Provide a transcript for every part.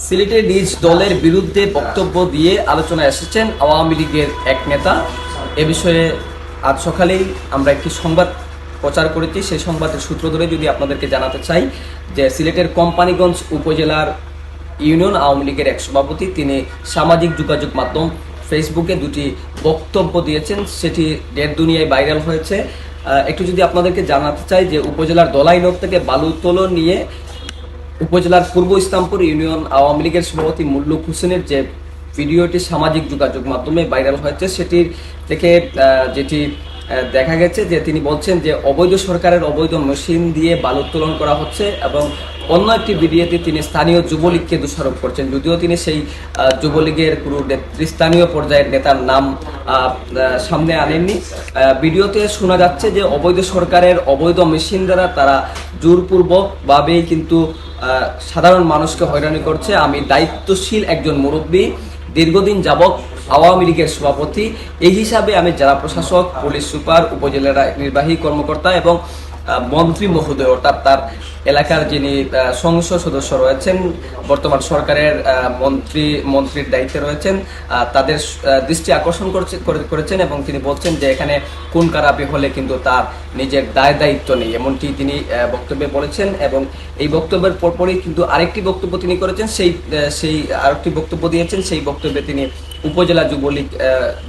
সিলেটে নিজ দলের বিরুদ্ধে বক্তব্য দিয়ে আলোচনায় এসেছেন আওয়ামী লীগের এক নেতা। এ বিষয়ে আজ সকালেই আমরা একটি সংবাদ প্রচার করেছি। সেই সংবাদের সূত্র ধরে যদি আপনাদেরকে জানাতে চাই যে সিলেটের কোম্পানিগঞ্জ উপজেলার ইউনিয়ন আওয়ামী লীগের এক সভাপতি তিনি সামাজিক যোগাযোগ মাধ্যম ফেসবুকে দুটি বক্তব্য দিয়েছেন, সেটি দেড় দুনিয়ায় ভাইরাল হয়েছে। একটু যদি আপনাদেরকে জানাতে চাই যে উপজেলার দলাইনদ থেকে বালু উত্তোলন নিয়ে উপজেলার পূর্ব ইসলামপুর ইউনিয়ন আওয়ামী লীগের সভাপতি মুল্লুক হোসেনের যে ভিডিওটি সামাজিক যোগাযোগ মাধ্যমে ভাইরাল হয়েছে, সেটির থেকে যেটি দেখা গেছে যে তিনি বলছেন যে অবৈধ সরকারের অবৈধ মেশিন দিয়ে বালু উত্তোলন করা হচ্ছে, এবং অন্য একটি ভিডিওতে তিনি স্থানীয় যুবলীগকে দোষারোপ করছেন, যদিও তিনি সেই যুবলীগের কোনো স্থানীয় পর্যায়ের নেতার নাম সামনে আনেননি। ভিডিওতে শোনা যাচ্ছে যে অবৈধ সরকারের অবৈধ মেশিন দ্বারা তারা জোরপূর্বকভাবেই কিন্তু সাধারণ মানুষকে হয়রানি করছে। আমি দায়িত্বশীল একজন মুরব্বী, দীর্ঘদিন যাবৎ আওয়ামী লীগের সভাপতি, এই হিসাবে আমি জেলা প্রশাসক, পুলিশ সুপার, উপজেলার নির্বাহী কর্মকর্তা এবং মন্ত্রী মহোদয় অর্থাৎ তার এলাকার যিনি সংসদ সদস্য রয়েছেন, বর্তমান সরকারের মন্ত্রীর দায়িত্বে রয়েছেন, তাদের দৃষ্টি আকর্ষণ করেছেন এবং তিনি বলছেন যে এখানে খুন খারাপি হলে কিন্তু তার নিজের দায়িত্ব নেই, এমনটি তিনি বক্তব্যে বলেছেন। এবং এই বক্তব্যের পরপরই কিন্তু আরেকটি বক্তব্য তিনি করেছেন, সেই আরেকটি বক্তব্য দিয়েছেন। সেই বক্তব্যে তিনি উপজেলা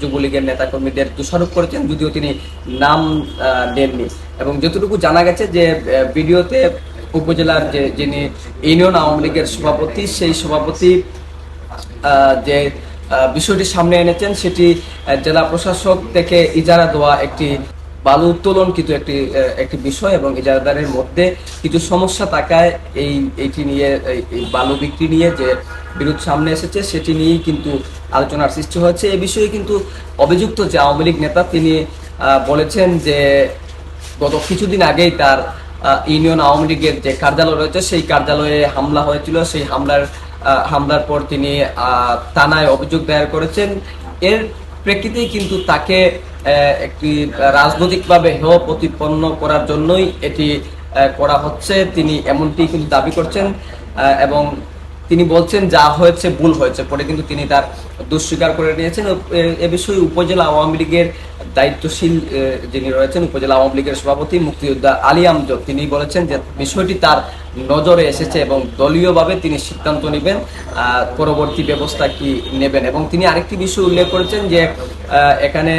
যুবলীগের নেতাকর্মীদের দোষারোপ করেছেন, যদিও তিনি নাম দেননি। এবং যতটুকু জানা গেছে যে ভিডিওতে উপজেলার যিনি ইউনিয়ন আওয়ামী লীগের সভাপতি, সেই সভাপতি যে বিষয়টি সামনে এনেছেন সেটি জেলা প্রশাসক থেকে ইজারা দেওয়া একটি বালু উত্তোলন কিন্তু একটি বিষয়, এবং ইজারাদারের মধ্যে কিছু সমস্যা থাকায় এইটি নিয়ে এই বালু বিক্রি নিয়ে যে বিরোধ সামনে এসেছে সেটি নিয়েই কিন্তু আলোচনার সৃষ্টি হয়েছে। এ বিষয়ে কিন্তু অভিযুক্ত যে আওয়ামী লীগ নেতা তিনি বলেছেন যে গত কিছুদিন আগেই তার ইউনিয়ন আওয়ামী লীগের যে কার্যালয় রয়েছে সেই কার্যালয়ে হামলা হয়েছিল। সেই হামলার পর তিনি থানায় অভিযোগ দায়ের করেছেন। এর প্রেক্ষিতেই কিন্তু তাকে একটি রাজনৈতিকভাবে হেয় প্রতিপন্ন করার জন্যই এটি করা হচ্ছে, তিনি এমনটি কিন্তু দাবি করছেন। এবং তিনি বলছেন যা হয়েছে ভুল হয়েছে, পরে কিন্তু তিনি তার দোষ স্বীকার করে নিয়েছেন। এ বিষয়ে উপজেলা আওয়ামী লীগের দায়িত্বশীল যিনি রয়েছেন, উপজেলা আওয়ামী লীগের সভাপতি মুক্তিযোদ্ধা আলী আমজদ, তিনি বলেছেন যে বিষয়টি তার নজরে এসেছে এবং দলীয়ভাবে তিনি সিদ্ধান্ত নেবেন পরবর্তী ব্যবস্থা কি নেবেন। এবং তিনি আরেকটি বিষয় উল্লেখ করেছেন যে এখানে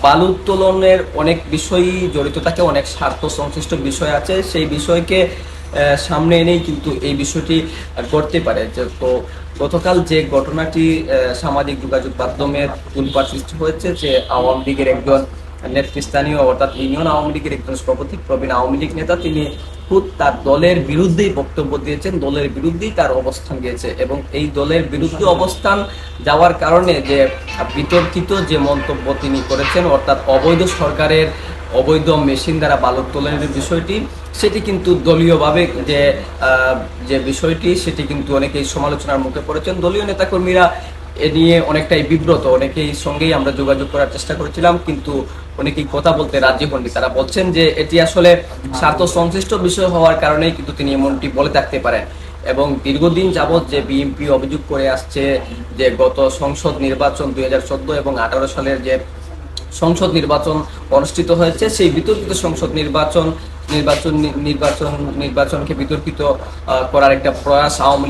বালু উত্তোলনের অনেক বিষয়ই জড়িত থাকে, অনেক স্বার্থ সংশ্লিষ্ট বিষয় আছে, সেই বিষয়কে সামনে এনেই কিন্তু এই বিষয়টি করতে পারে। তো গতকাল যে ঘটনাটি সামাজিক যোগাযোগ মাধ্যমে তোলপাড় সৃষ্টি হয়েছে যে আওয়ামী লীগের একজন নেতৃস্থানীয় অর্থাৎ ইউনিয়ন আওয়ামী লীগের একজন সভাপতি প্রবীণ আওয়ামী লীগ নেতা তিনি খুব তার দলের বিরুদ্ধেই বক্তব্য দিয়েছেন, দলের বিরুদ্ধেই তার অবস্থান গিয়েছে। এবং এই দলের বিরুদ্ধে অবস্থান যাওয়ার কারণে যে বিতর্কিত যে মন্তব্য তিনি করেছেন অর্থাৎ অবৈধ সরকারের অবৈধ মেশিন দ্বারা বালু উত্তোলনের বিষয়টি, সেটি কিন্তু দলীয়ভাবে যে বিষয়টি সেটি কিন্তু অনেকেই সমালোচনার মুখে পড়েছেন। দলীয় নেতাকর্মীরা এ নিয়ে অনেকটাই বিব্রত, অনেকেই সঙ্গেই আমরা যোগাযোগ করার চেষ্টা করেছিলাম কিন্তু অনেকেই কথা বলতে রাজি হননি। তারা বলছেন যে এটি আসলে স্বার্থ সংশ্লিষ্ট বিষয় হওয়ার কারণেই কিন্তু তিনি এমনটি বলে থাকতে পারেন। এবং দীর্ঘদিন যাবৎ যে বিএনপি অভিযোগ করে আসছে যে গত সংসদ নির্বাচন 2014 এবং 2018 সালের যে সংসদ নির্বাচন অনুষ্ঠিত হয়েছে, সেই বিতর্কিত সংসদ নির্বাচনকে বিতর্কিত করার একটা প্রয়াস আওয়ামী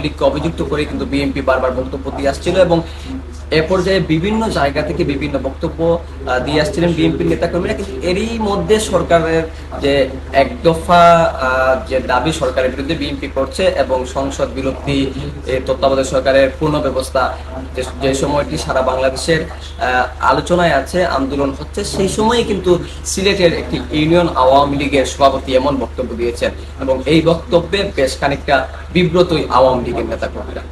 লীগকে অভিযুক্ত করে কিন্তু বিএনপি বারবার বক্তব্য দিয়ে আসছিল। এবং এ পর্যায়ে বিভিন্ন জায়গা থেকে বিভিন্ন বক্তব্য দিয়ে আসছিলেন বিএনপির নেতাকর্মীরা, কিন্তু এরই মধ্যে সরকারের যে এক দফা যে দাবি সরকারের বিরুদ্ধে বিএনপি করছে এবং সংসদ বিলুপ্তি, তত্ত্বাবধায়ক সরকারের পূর্ণ ব্যবস্থা, যে সময়টি সারা বাংলাদেশের আলোচনায় আছে, আন্দোলন হচ্ছে, সেই সময়ে কিন্তু সিলেটের একটি ইউনিয়ন আওয়ামী লীগের সভাপতি এমন বক্তব্য দিয়েছেন এবং এই বক্তব্যে বেশ খানিকটা বিব্রতই আওয়ামী লীগের নেতাকর্মীরা।